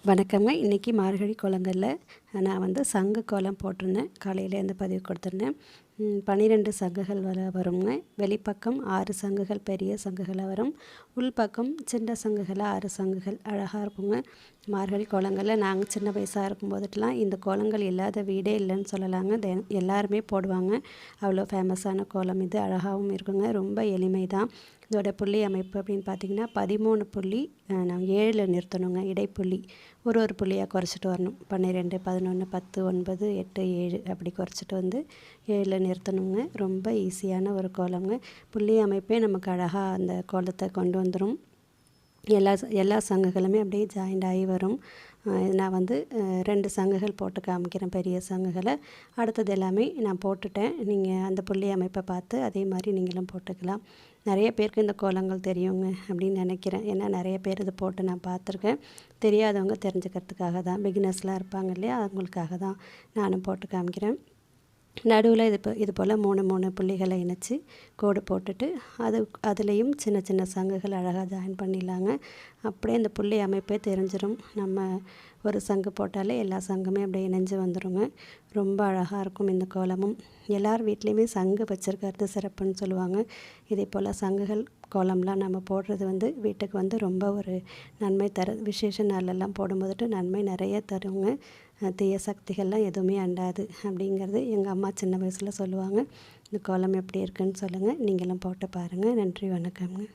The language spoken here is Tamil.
வணக்கங்க. இன்றைக்கி மார்கழி கோலங்களில் நான் சங்கு கோலம் போட்டிருந்தேன். காலையில் இந்த பதிவு கொடுத்துருந்தேன். 12 சங்குகள் வருங்க. வெளிப்பக்கம் 6 சங்குகள் பெரிய சங்குகளாக வரும். உள்பக்கம் சின்ன சங்குகளாக 6 சங்குகள் அழகாக இருக்குங்க. மார்கழி கோலங்களில் நாங்கள் சின்ன வயசாக இருக்கும்போதுட்டெலாம் இந்த கோலங்கள் இல்லாத வீடே இல்லைன்னு சொல்லலாங்க. எல்லாருமே போடுவாங்க. அவ்வளோ ஃபேமஸான கோலம் இது. அழகாகவும் இருக்குங்க. ரொம்ப எளிமை தான். இதோட புள்ளி அமைப்பு அப்படின்னு பார்த்திங்கன்னா 13 புள்ளி நாங்கள் 7 நிறுத்தணுங்க. இடைப்புள்ளி ஒரு புள்ளியாக குறைச்சிட்டு வரணும். 12, 11, 10, 9, 8, 7 அப்படி குறைச்சிட்டு வந்து 7 நிறுத்தணுங்க. ரொம்ப ஈஸியான ஒரு கோலங்க. புள்ளி அமைப்பே நமக்கு அழகாக அந்த கோலத்தை கொண்டு வந்துடும். எல்லா சங்குகளுமே அப்படியே ஜாயிண்ட் ஆகி வரும். நான் 2 சங்குகள் போட்டு காமிக்கிறேன், பெரிய சங்குகளை. அடுத்தது எல்லாமே நான் போட்டுட்டேன். நீங்கள் அந்த புள்ளி அமைப்பை பார்த்து அதே மாதிரி நீங்களும் போட்டுக்கலாம். நிறைய பேருக்கு இந்த கோலங்கள் தெரியுங்க அப்படின்னு நினைக்கிறேன். ஏன்னா நிறைய பேர் இதை போட்டு நான் பார்த்துருக்கேன். தெரியாதவங்க தெரிஞ்சுக்கிறதுக்காக தான், பிகினர்ஸ்லாம் இருப்பாங்க இல்லையா, அவங்களுக்காக தான் நானும் போட்டு காமிக்கிறேன். நடுவில் இது போல் 3 புள்ளிகளை இணைச்சி கோடு போட்டுட்டு அதுலேயும் சின்ன சின்ன சங்குகள் அழகாக ஜாயின் பண்ணிடலாங்க. அப்படியே அந்த புள்ளி அமைப்பே தெரிஞ்சிடும். நம்ம ஒரு சங்கு போட்டாலே எல்லா சங்குமே அப்படியே இணைஞ்சு வந்துடுங்க. ரொம்ப அழகாக இருக்கும் இந்த கோலமும். எல்லார் வீட்லேயுமே சங்கு வச்சுருக்கிறது சிறப்புன்னு சொல்லுவாங்க. இதே போல் சங்குகள் கோலம்லாம் நம்ம போடுறது வீட்டுக்கு ரொம்ப ஒரு நன்மை விசேஷ நாளெல்லாம் போடும்போதுட்டு நன்மை நிறைய தருங்க. தீய சக்திகள்லாம் எதுவுமே அண்டாது அப்படிங்கிறது எங்கள் அம்மா சின்ன வயசில் சொல்லுவாங்க. இந்த கோலம் எப்படி இருக்குன்னு சொல்லுங்கள். நீங்களும் போட்டு பாருங்கள். நன்றி, வணக்கம்ங்க.